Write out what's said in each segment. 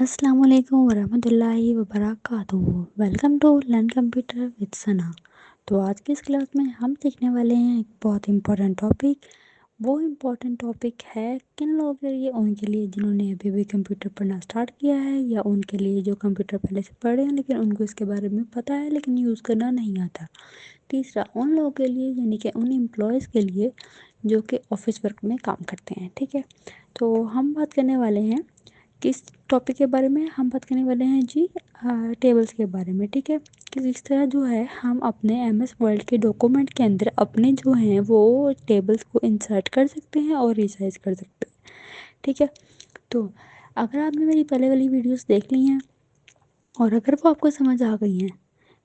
السلام علیکم ورحمۃ اللہ وبرکاتہ۔ Welcome to learn computer with Sana. تو آج کی اس کلاس میں ہم سیکھنے والے ہیں ایک بہت امپورٹنٹ ٹاپک۔ وہ امپورٹنٹ ٹاپک ہے کن لوگوں کے لیے، ان کے لیے جنہوں نے ابھی بھی کمپیوٹر پڑھنا سٹارٹ کیا ہے، یا ان کے لیے جو کمپیوٹر پہلے سے پڑھے ہیں لیکن ان کو اس کے بارے میں پتہ ہے لیکن یوز کرنا نہیں آتا۔ تیسرا ان لوگوں کے لیے یعنی کہ ان امپلائیز کے لیے جو کہ آفس ورک میں کام کرتے ہیں، ٹھیک ہے۔ تو ہم بات کرنے والے ہیں کس ٹاپک کے بارے میں؟ ہم بات کرنے والے ہیں جی ٹیبلز کے بارے میں، ٹھیک ہے۔ کہ اس طرح جو ہے ہم اپنے ایم ایس ورڈ کے ڈاکومنٹ کے اندر اپنے جو ہیں وہ ٹیبلز کو انسرٹ کر سکتے ہیں اور ریسائز کر سکتے ہیں، ٹھیک ہے۔ تو اگر آپ نے میری پہلے والی ویڈیوز دیکھ لی ہیں اور اگر وہ آپ کو سمجھ آ گئی ہیں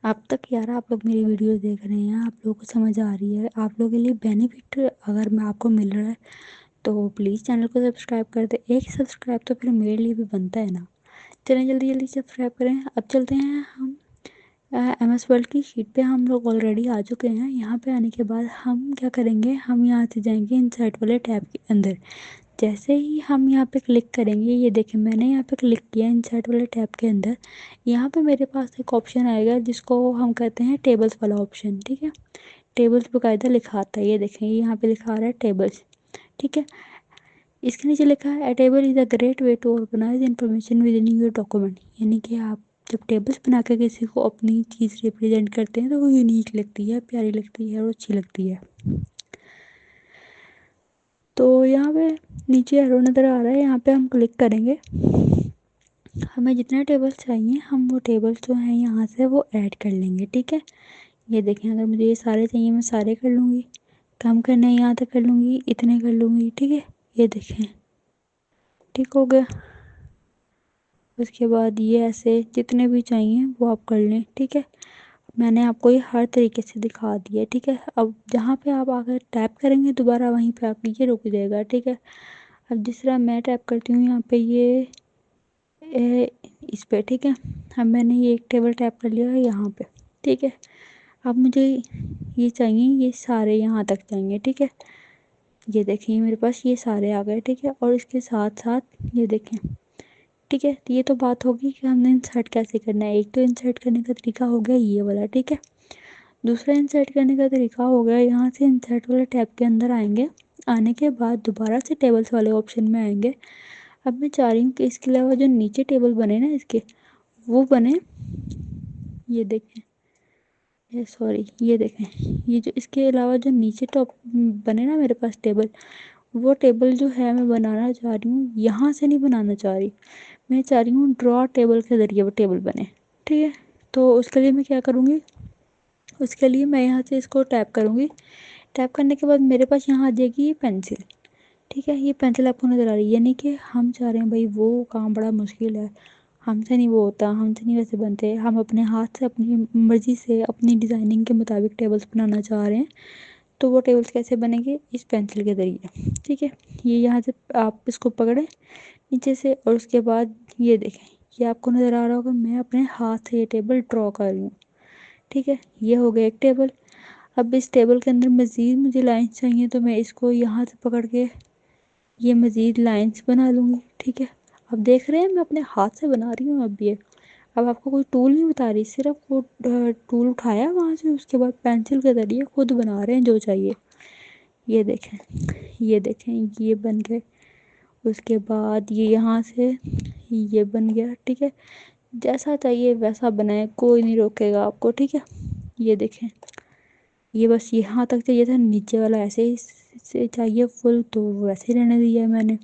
اب تک، یار آپ لوگ میری ویڈیوز دیکھ رہے ہیں، آپ لوگوں کو سمجھ آ رہی ہے، آپ لوگوں کے لیے بینیفٹ اگر میں آپ کو مل رہا ہے تو پلیز چینل کو سبسکرائب کر دیں۔ ایک سبسکرائب تو پھر میرے لیے بھی بنتا ہے نا۔ چلیں جلدی جلدی سبسکرائب کریں۔ اب چلتے ہیں ہم ایم ایس ورلڈ کی شیٹ پہ۔ ہم لوگ آلریڈی آ چکے ہیں۔ یہاں پہ آنے کے بعد ہم کیا کریں گے، ہم یہاں سے جائیں گے انسرٹ والے ٹیب کے اندر۔ جیسے ہی ہم یہاں پہ کلک کریں گے، یہ دیکھیں میں نے یہاں پہ کلک کیا انسرٹ والے ٹیب کے اندر، یہاں پہ میرے پاس ایک آپشن آئے گا جس کو ہم کہتے ہیں ٹیبلز والا آپشن، ٹھیک ہے۔ ٹیبلز باقاعدہ لکھا آتا ہے، یہ دیکھیں یہاں پہ لکھا آ رہا ہے ٹیبلز، ٹھیک ہے۔ اس کے نیچے لکھا ہے a table is a great way to organise information within your document, یعنی کہ آپ جب ٹیبلز بنا کے کسی کو اپنی چیز ریپرزینٹ کرتے ہیں تو وہ یونیک لگتی ہے، پیاری لگتی ہے اور اچھی لگتی ہے۔ تو یہاں پہ نیچے ایرو نظر آ رہا ہے، یہاں پہ ہم کلک کریں گے۔ ہمیں جتنے ٹیبلز چاہیے ہم وہ ٹیبلز جو ہیں یہاں سے وہ ایڈ کر لیں گے، ٹھیک ہے۔ یہ دیکھیں اگر مجھے یہ سارے چاہیے میں سارے کر لوں گی، کم کرنا ہے یہاں تک کر لوں گی، اتنے کر لوں گی، ٹھیک ہے۔ یہ دیکھیں ٹھیک ہو گیا۔ اس کے بعد یہ ایسے جتنے بھی چاہیے وہ آپ کر لیں، ٹھیک ہے۔ میں نے آپ کو یہ ہر طریقے سے دکھا دیا، ٹھیک ہے۔ اب جہاں پہ آپ آ کر ٹیپ کریں گے دوبارہ وہیں پہ آپ یہ رک جائے گا، ٹھیک ہے۔ اب جس طرح میں ٹیپ کرتی ہوں یہاں پہ یہ اس پہ، ٹھیک ہے۔ اب میں نے یہ ایک ٹیبل ٹیپ کر لیا ہے یہاں پہ، ٹھیک ہے۔ اب مجھے یہ چاہیے، یہ سارے یہاں تک چاہیے، ٹھیک ہے۔ یہ دیکھیں میرے پاس یہ سارے آ گئے، ٹھیک ہے۔ اور اس کے ساتھ ساتھ یہ دیکھیں، ٹھیک ہے۔ یہ تو بات ہوگی کہ ہم نے انسرٹ کیسے کرنا ہے۔ ایک تو انسرٹ کرنے کا طریقہ ہو گیا یہ والا، ٹھیک ہے۔ دوسرا انسرٹ کرنے کا طریقہ ہو گیا یہاں سے انسرٹ والے ٹیب کے اندر آئیں گے، آنے کے بعد دوبارہ سے ٹیبلز والے آپشن میں آئیں گے۔ اب میں چاہ رہی ہوں کہ اس کے علاوہ جو نیچے ٹیبل بنے نا اس کے، وہ بنے، یہ دیکھیں، سوری یہ دیکھیں، یہ جو اس کے علاوہ جو نیچے ٹاپ بنے نا میرے پاس ٹیبل، وہ ٹیبل جو ہے میں بنانا چاہ رہی ہوں، یہاں سے نہیں بنانا چاہ رہی، میں چاہ رہی ہوں ڈرا ٹیبل کے ذریعے وہ ٹیبل بنے، ٹھیک ہے۔ تو اس کے لیے میں کیا کروں گی، اس کے لیے میں یہاں سے اس کو ٹیپ کروں گی۔ ٹیپ کرنے کے بعد میرے پاس یہاں آ جائے گی یہ پینسل، ٹھیک ہے۔ یہ پینسل آپ کو نظر آ رہی ہے، یعنی کہ ہم چاہ رہے ہیں بھائی وہ کام بڑا مشکل ہے، ہم سے نہیں وہ ہوتا، ہم سے نہیں ویسے بنتے، ہم اپنے ہاتھ سے اپنی مرضی سے اپنی ڈیزائننگ کے مطابق ٹیبلز بنانا چاہ رہے ہیں۔ تو وہ ٹیبلز کیسے بنیں گے، اس پینسل کے ذریعے، ٹھیک ہے۔ یہ یہاں سے آپ اس کو پکڑیں نیچے سے، اور اس کے بعد یہ دیکھیں، یہ آپ کو نظر آ رہا ہوگا میں اپنے ہاتھ سے یہ ٹیبل ڈرا کر رہی ہوں، ٹھیک ہے۔ یہ ہو گیا ایک ٹیبل۔ اب اس ٹیبل کے اندر مزید مجھے لائنس چاہیے تو میں اس کو یہاں سے پکڑ کے یہ مزید لائنس بنا لوں گی، ٹھیک ہے۔ اب دیکھ رہے ہیں میں اپنے ہاتھ سے بنا رہی ہوں اب یہ، اب آپ کو کوئی ٹول نہیں بتا رہی، صرف وہ ٹول اٹھایا وہاں سے، اس کے بعد پینسل کے ذریعے خود بنا رہے ہیں جو چاہیے۔ یہ دیکھیں، یہ دیکھیں یہ بن گئے۔ اس کے بعد یہ یہاں سے یہ بن گیا، ٹھیک ہے۔ جیسا چاہیے ویسا بنائیں، کوئی نہیں روکے گا آپ کو، ٹھیک ہے۔ یہ دیکھیں، یہ بس یہاں تک چاہیے تھا، نیچے والا ایسے ہی سے چاہیے فل تو ویسے ہی رہنے دیا ہے میں نے۔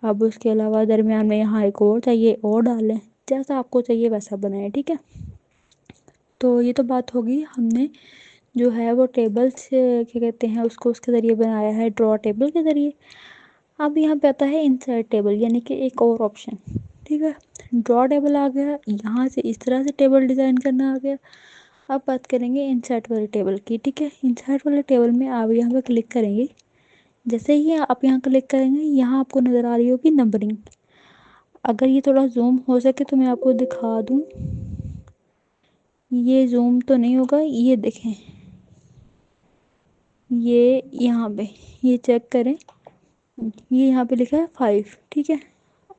اب اس کے علاوہ درمیان میں یہاں ایک اور چاہیے، اور ڈالیں، جیسا آپ کو چاہیے ویسا بنائیں، ٹھیک ہے۔ تو یہ تو بات ہوگی، ہم نے جو ہے وہ ٹیبل سے کیا کہتے ہیں اس کو، اس کے ذریعے بنایا ہے ڈرا ٹیبل کے ذریعے۔ اب یہاں پہ آتا ہے انسرٹ ٹیبل، یعنی کہ ایک اور آپشن، ٹھیک ہے۔ ڈرا ٹیبل آ گیا، یہاں سے اس طرح سے ٹیبل ڈیزائن کرنا آ گیا۔ اب بات کریں گے انسرٹ والے ٹیبل کی، ٹھیک ہے۔ انسرٹ والے ٹیبل میں آپ یہاں پہ کلک کریں گے، جیسے ہی آپ یہاں کلک کریں گے یہاں آپ کو نظر آ رہی ہوگی نمبرنگ۔ اگر یہ تھوڑا زوم ہو سکے تو میں آپ کو دکھا دوں، یہ زوم تو نہیں ہوگا، یہ دیکھیں، یہ یہاں پہ یہ چیک کریں، یہ یہاں پہ لکھا ہے 5، ٹھیک ہے۔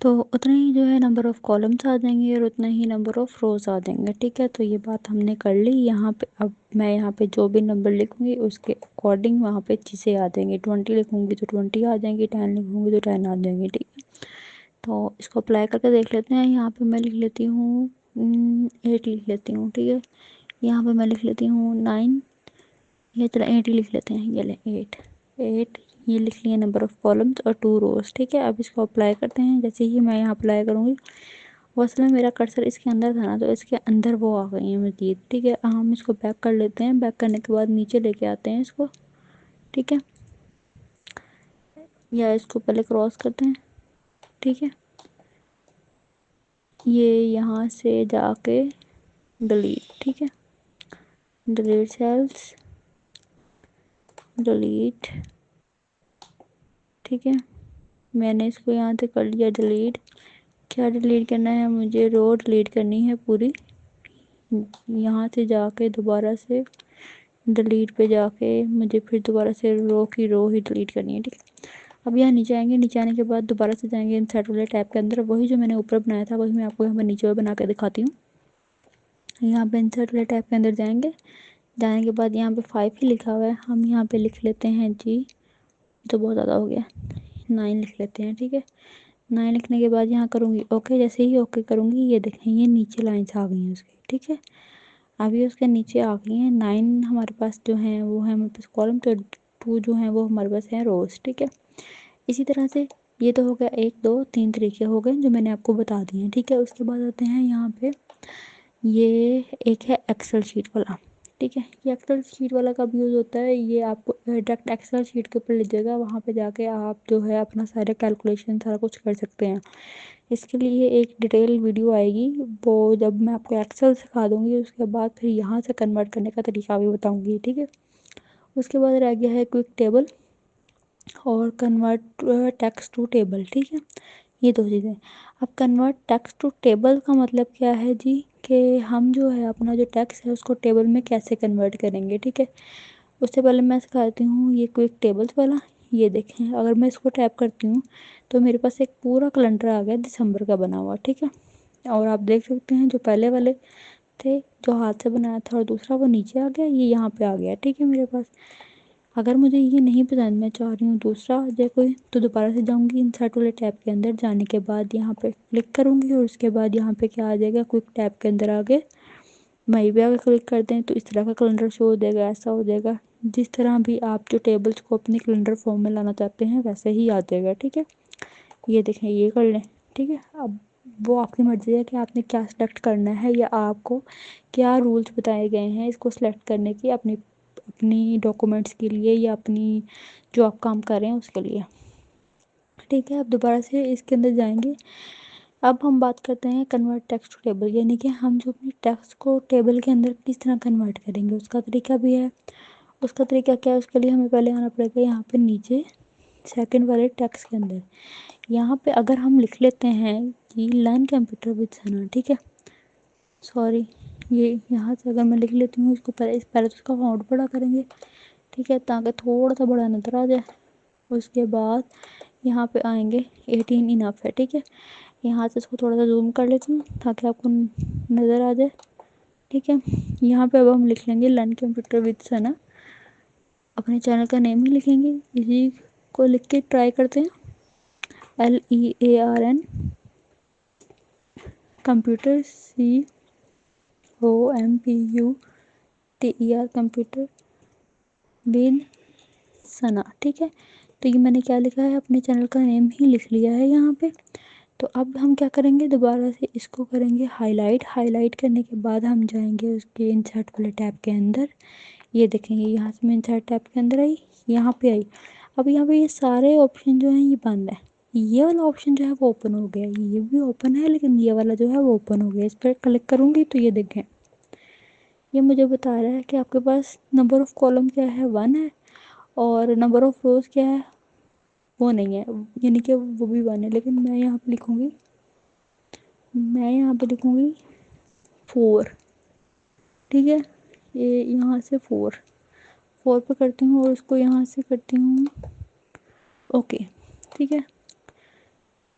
تو اتنے ہی جو ہے نمبر آف کالمس آ جائیں گے اور اتنا ہی نمبر آف روز آ جائیں گے. ٹھیک ہے، تو یہ بات ہم نے کر لی. یہاں پہ اب میں یہاں پہ جو بھی نمبر لکھوں گی اس کے اکارڈنگ وہاں پہ چیزیں آ جائیں گی. 20 لکھوں گی تو 20 آ جائیں گی، 10 لکھوں گی تو 10 آ جائیں گی. ٹھیک ہے، تو اس کو اپلائی کر کے دیکھ لیتے ہیں. یہاں پہ میں لکھ لیتی ہوں 8 لکھ لیتی ہوں. ٹھیک ہے، یہاں پہ میں لکھ لیتی ہوں 9. یہ چلو 8 ہی لکھ لیتے ہیں. یہ لیں 8 یہ لکھ لیے نمبر آف کالمس اور 2 روز. ٹھیک ہے، اب اس کو اپلائی کرتے ہیں. جیسے ہی میں یہاں اپلائی کروں گی، وہ اصل میں میرا کرسر اس کے اندر تھا نا، تو اس کے اندر وہ آ گئی ہیں مزید. ٹھیک ہے، ہم اس کو بیک کر لیتے ہیں. بیک کرنے کے بعد نیچے لے کے آتے ہیں اس کو. ٹھیک ہے، یا اس کو پہلے کراس کرتے ہیں. ٹھیک ہے، یہ یہاں سے جا کے ڈیلیٹ. ٹھیک ہے، ڈیلیٹ سیلز، ڈیلیٹ. ٹھیک ہے، میں نے اس کو یہاں سے کر لیا ڈیلیٹ. کیا ڈیلیٹ کرنا ہے مجھے؟ رو ڈیلیٹ کرنی ہے پوری. یہاں سے جا کے دوبارہ سے ڈیلیٹ پہ جا کے مجھے پھر دوبارہ سے رو کی رو ہی ڈیلیٹ کرنی ہے. ٹھیک ہے، اب یہاں نیچے آئیں گے. نیچے آنے کے بعد دوبارہ سے جائیں گے انسرٹ والے ٹیب کے اندر. وہی جو میں نے اوپر بنایا تھا وہی میں آپ کو یہاں پہ نیچے بنا کے دکھاتی ہوں. یہاں پہ انسرٹ والے ٹیب کے اندر جائیں گے. جانے کے بعد یہاں پہ 5 ہی لکھا ہوا ہے، ہم یہاں پہ لکھ لیتے ہیں جی، تو بہت زیادہ ہو گیا، 9 لکھ لیتے ہیں. ٹھیک ہے، 9 لکھنے کے بعد یہاں کروں گی اوکے. جیسے ہی اوکے کروں گی، یہ دیکھیں یہ نیچے لائنس آ گئی ہیں اس کی. ٹھیک ہے، ابھی اس کے نیچے آ گئی ہیں 9 ہمارے پاس جو ہیں وہ ہے ہمارے پاس کالم، تو 2 جو ہیں وہ ہمارے پاس ہیں روز. ٹھیک ہے، اسی طرح سے یہ تو ہو گیا 1 2 3 طریقے ہو گئے جو میں نے آپ کو بتا دیے ہیں. ٹھیک ہے، اس کے بعد آتے ہیں یہاں پہ یہ ایک ہے ایکسل شیٹ والا. ٹھیک ہے، یہ ایکسل شیٹ والا کب یوز ہوتا ہے؟ یہ آپ کو ڈائریکٹ ایکسل شیٹ کے اوپر لیجیے گا. وہاں پہ جا کے آپ جو ہے اپنا سارے کیلکولیشن سارا کچھ کر سکتے ہیں. اس کے لیے ایک ڈیٹیل ویڈیو آئے گی، وہ جب میں آپ کو ایکسل سکھا دوں گی اس کے بعد پھر یہاں سے کنورٹ کرنے کا طریقہ بھی بتاؤں گی. ٹھیک ہے، اس کے بعد رہ گیا ہے کوئک ٹیبل اور کنورٹ ٹیکسٹ ٹو ٹیبل. ٹھیک ہے، یہ 2 چیزیں. اب کنورٹ ٹیکسٹ ٹو ٹیبل کا مطلب کیا ہے جی، کہ ہم جو ہے اپنا جو ٹیکسٹ ہے اس کو ٹیبل میں کیسے کنورٹ کریں گے. ٹھیک ہے، اس سے پہلے میں سکھاتی ہوں یہ کوئک ٹیبلز والا. یہ دیکھیں، اگر میں اس کو ٹیپ کرتی ہوں تو میرے پاس ایک پورا کیلنڈر آ گیا دسمبر کا بنا ہوا. ٹھیک ہے، اور آپ دیکھ سکتے ہیں جو پہلے والے تھے جو ہاتھ سے بنایا تھا اور دوسرا وہ نیچے آ گیا، یہ یہاں پہ آ گیا. ٹھیک ہے، میرے پاس اگر مجھے یہ نہیں پسند، میں چاہ رہی ہوں دوسرا آ جائے کوئی، تو دوبارہ سے جاؤں گی انسرٹ والے ٹیب کے اندر. جانے کے بعد یہاں پہ کلک کروں گی اور اس کے بعد یہاں پہ کیا آ جائے گا، کوئک ٹیب کے اندر آگے میں بھی اگر کلک کرتے ہیں تو اس طرح کا کیلنڈر شو ہو جائے گا. ایسا ہو جائے گا جس طرح بھی آپ جو ٹیبلز کو اپنے کیلنڈر فارم میں لانا چاہتے ہیں ویسے ہی آ جائے گا. ٹھیک ہے، یہ دیکھیں یہ کر لیں. ٹھیک ہے، اب وہ آپ کی مرضی ہے کہ آپ نے کیا سلیکٹ کرنا ہے یا آپ کو کیا رولز بتائے گئے ہیں اس کو سلیکٹ کرنے کی، اپنی ڈاکومنٹس کے لیے یا اپنی جو آپ کام کر رہے ہیں اس کے لیے. ٹھیک ہے، اب دوبارہ سے اس کے اندر جائیں گے. اب ہم بات کرتے ہیں کنورٹ ٹیکسٹ ٹو ٹیبل، یعنی کہ ہم جو اپنی ٹیکسٹ کو ٹیبل کے اندر کس طرح کنورٹ کریں گے. اس کا طریقہ بھی ہے. اس کا طریقہ کیا ہے؟ اس کے لیے ہمیں پہلے آنا پڑے گا یہاں پہ نیچے سیکنڈ والے ٹیکسٹ کے اندر. یہاں پہ اگر ہم لکھ لیتے ہیں کہ لرن کمپیوٹر وتھ ثنا. ٹھیک ہے، سوری، یہ یہاں سے اگر میں لکھ لیتی ہوں اس کو پہلے تو اس کا فونٹ بڑا کریں گے. ٹھیک ہے، تاکہ تھوڑا سا بڑا نظر آ جائے. اس کے بعد یہاں پہ آئیں گے 18 انف ہے. ٹھیک ہے، یہاں سے اس کو تھوڑا سا زوم کر لیتی ہوں تاکہ آپ کو نظر آ جائے. ٹھیک ہے، یہاں پہ اب ہم لکھ لیں گے لرن کمپیوٹر وتھ ثنا. اپنے چینل کا نیم ہی لکھیں گے. اسی کو لکھ کے ٹرائی کرتے ہیں. LEARN computer COMPUTER computer with Sana. ٹھیک ہے، تو یہ میں نے کیا لکھا ہے، اپنے چینل کا نیم ہی لکھ لیا ہے یہاں پہ. تو اب ہم کیا کریں گے، دوبارہ سے اس کو کریں گے ہائی لائٹ کرنے کے بعد ہم جائیں گے اس کے انسرٹ والے ٹیب کے اندر. یہ دیکھیں گے یہاں سے میں انسرٹ ٹیب کے اندر آئی، یہاں پہ آئی. اب یہاں پہ یہ سارے آپشن جو ہیں یہ بند ہے. یہ والا آپشن جو ہے وہ اوپن ہو گیا. یہ بھی اوپن ہے لیکن یہ والا جو ہے وہ اوپن ہو گیا. اس پر کلک کروں گی تو یہ دیکھیں یہ مجھے بتا رہا ہے کہ آپ کے پاس نمبر آف کالم کیا ہے، 1 ہے، اور نمبر آف روز کیا ہے، وہ نہیں ہے، یعنی کہ وہ بھی 1 ہے. لیکن میں یہاں پہ لکھوں گی 4. ٹھیک ہے، یہ یہاں سے 4 پہ کرتی ہوں اور اس کو یہاں سے کرتی ہوں اوکے، ٹھیک ہے،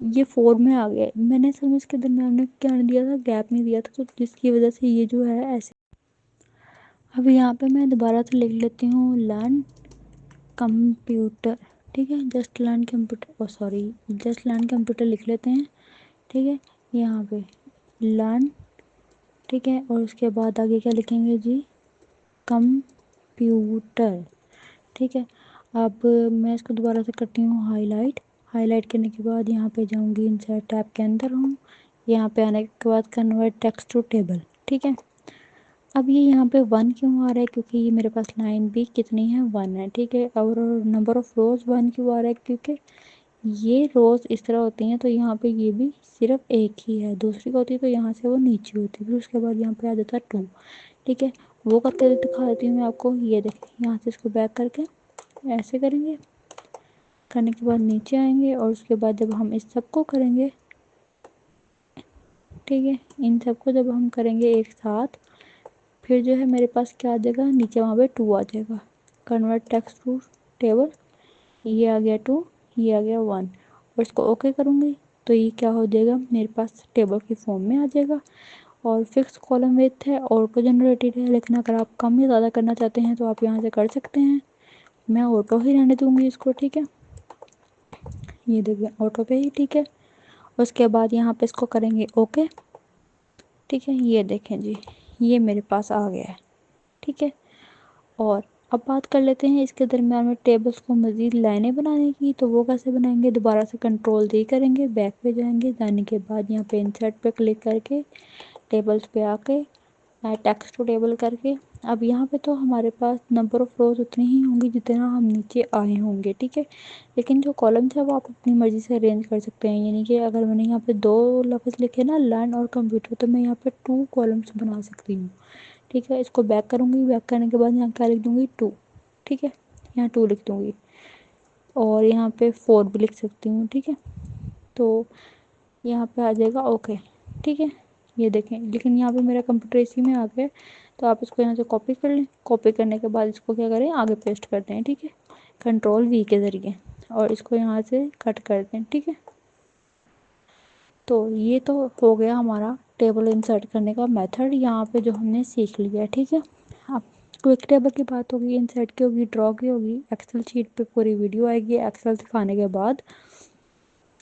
یہ 4 میں آ گیا. میں نے اصل میں اس کے درمیان میں کیا نہیں دیا تھا، گیپ نہیں دیا تھا، تو جس کی وجہ سے یہ جو ہے ایسے. اب یہاں پہ میں دوبارہ سے لکھ لیتی ہوں لرن کمپیوٹر، ٹھیک ہے، just learn computer, sorry just learn computer لکھ لیتے ہیں، ٹھیک ہے. یہاں پہ لرن، ٹھیک ہے، اور اس کے بعد آگے کیا لکھیں گے جی، کمپیوٹر، ٹھیک ہے. اب میں اس کو دوبارہ سے کرتی ہوں ہائی لائٹ کرنے کے بعد یہاں پہ جاؤں گی انسرٹ ٹیب کے اندر ہوں، یہاں پہ آنے کے بعد کنورٹ ٹیکسٹ ٹو ٹیبل، ٹھیک ہے. اب یہ یہاں پہ 1 کیوں آ رہا ہے، کیونکہ یہ میرے پاس لائن بھی کتنی ہے 1 ہے، ٹھیک ہے. اور نمبر آف روز 1 کیوں آ رہا ہے، کیونکہ یہ روز اس طرح ہوتی ہیں تو یہاں پہ یہ بھی صرف ایک ہی ہے، دوسری کا ہوتی تو یہاں سے وہ نیچے ہوتی، پھر اس کے بعد یہاں پہ آ جاتا ہے 2، ٹھیک ہے. وہ کر کے دکھا دیتی ہوں میں آپ کو. یہ دیکھیں یہاں سے اس کو بیک کر کے ایسے کریں گے، کرنے کے بعد نیچے آئیں گے، اور اس کے بعد جب ہم اس سب کو کریں گے، ٹھیک ہے، ان سب کو جب ہم کریں گے ایک ساتھ، پھر جو ہے میرے پاس کیا آ جائے گا نیچے، وہاں پہ 2 آ جائے گا، کنورٹ ٹیکسٹ ٹو ٹیبل، یہ آ گیا 2، یہ آ گیا 1، اور اس کو اوکے کروں گی تو یہ کیا ہو جائے گا میرے پاس ٹیبل کی فارم میں آ جائے گا. اور فکس کالم وتھ ہے، آٹو جنریٹڈ ہے، لیکن اگر آپ کم یا زیادہ کرنا چاہتے ہیں تو آپ یہاں سے کر سکتے ہیں. میں آٹو ہی رہنے دوں گی اس کو، ٹھیک ہے. یہ دیکھیں آٹو پہ ہی، ٹھیک ہے. اس کے بعد یہاں پہ اس کو کریں گے اوکے، ٹھیک ہے. یہ دیکھیں جی یہ میرے پاس آ گیا ہے، ٹھیک ہے. اور اب بات کر لیتے ہیں اس کے درمیان میں ٹیبلز کو مزید لائنیں بنانے کی. تو وہ کیسے بنائیں گے، دوبارہ سے کنٹرول دی کریں گے، بیک پہ جائیں گے، جانے کے بعد یہاں پہ انسرٹ پہ کلک کر کے ٹیبلز پہ آ کے ٹیکسٹ ٹو ٹیبل کر کے، اب یہاں پہ تو ہمارے پاس نمبر آف روز اتنی ہی ہوں گی جتنا ہم نیچے آئے ہوں گے، ٹھیک ہے. لیکن جو کالمس ہے وہ آپ اپنی مرضی سے ارینج کر سکتے ہیں، یعنی کہ اگر میں نے یہاں پہ 2 لفظ لکھے نا لرن اور کمپیوٹر، تو میں یہاں پہ 2 کالمس بنا سکتی ہوں، ٹھیک ہے. اس کو بیک کروں گی، بیک کرنے کے بعد یہاں کیا لکھ دوں گی 2، ٹھیک ہے، یہاں 2 لکھ دوں گی، اور یہاں پہ 4 بھی لکھ سکتی ہوں، ٹھیک ہے. تو یہاں پہ آ جائے گا اوکے، ٹھیک ہے. یہ دیکھیں لیکن یہاں پہ میرا کمپیوٹر اسی میں آ گیا، تو آپ اس کو یہاں سے کاپی کر لیں، کاپی کرنے کے بعد اس کو کیا کریں آگے پیسٹ کر دیں، ٹھیک ہے، کنٹرول وی کے ذریعے، اور اس کو یہاں سے کٹ کر دیں، ٹھیک ہے. تو یہ تو ہو گیا ہمارا ٹیبل انسرٹ کرنے کا میتھڈ یہاں پہ جو ہم نے سیکھ لیا ہے، ٹھیک ہے. اب کوئک ٹیبل کی بات ہوگی، انسرٹ کی ہوگی، ڈرا کی ہوگی، ایکسل شیٹ پہ پوری ویڈیو آئے گی ایکسل سکھانے کے بعد.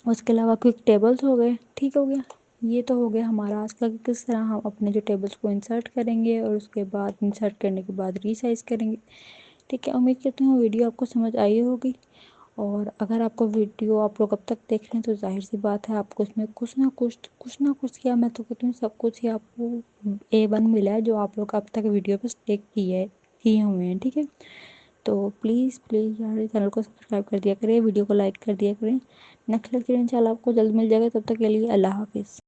اس کے علاوہ کوئک ٹیبلز ہو گئے، ٹھیک ہو گیا. یہ تو ہو گیا ہمارا آج کا کہ کس طرح ہم اپنے جو ٹیبلز کو انسرٹ کریں گے، اور اس کے بعد انسرٹ کرنے کے بعد ریسائز کریں گے، ٹھیک ہے. امید کرتی ہوں ویڈیو آپ کو سمجھ آئی ہوگی. اور اگر آپ کو ویڈیو آپ لوگ اب تک دیکھ رہے ہیں تو ظاہر سی بات ہے آپ کو اس میں کچھ کیا، میں تو کہتی ہوں سب کچھ ہی آپ کو A1 ملا ہے جو آپ لوگ اب تک ویڈیو پہ اسٹیک کیے ہوئے ہیں، ٹھیک ہے. تو پلیز یار چینل کو سبسکرائب کر دیا کریں، ویڈیو کو لائک کر دیا کریں. نیکسٹ لیکچر انشاءاللہ آپ کو جلد مل جائے گا، تب تک کے لیے اللہ حافظ.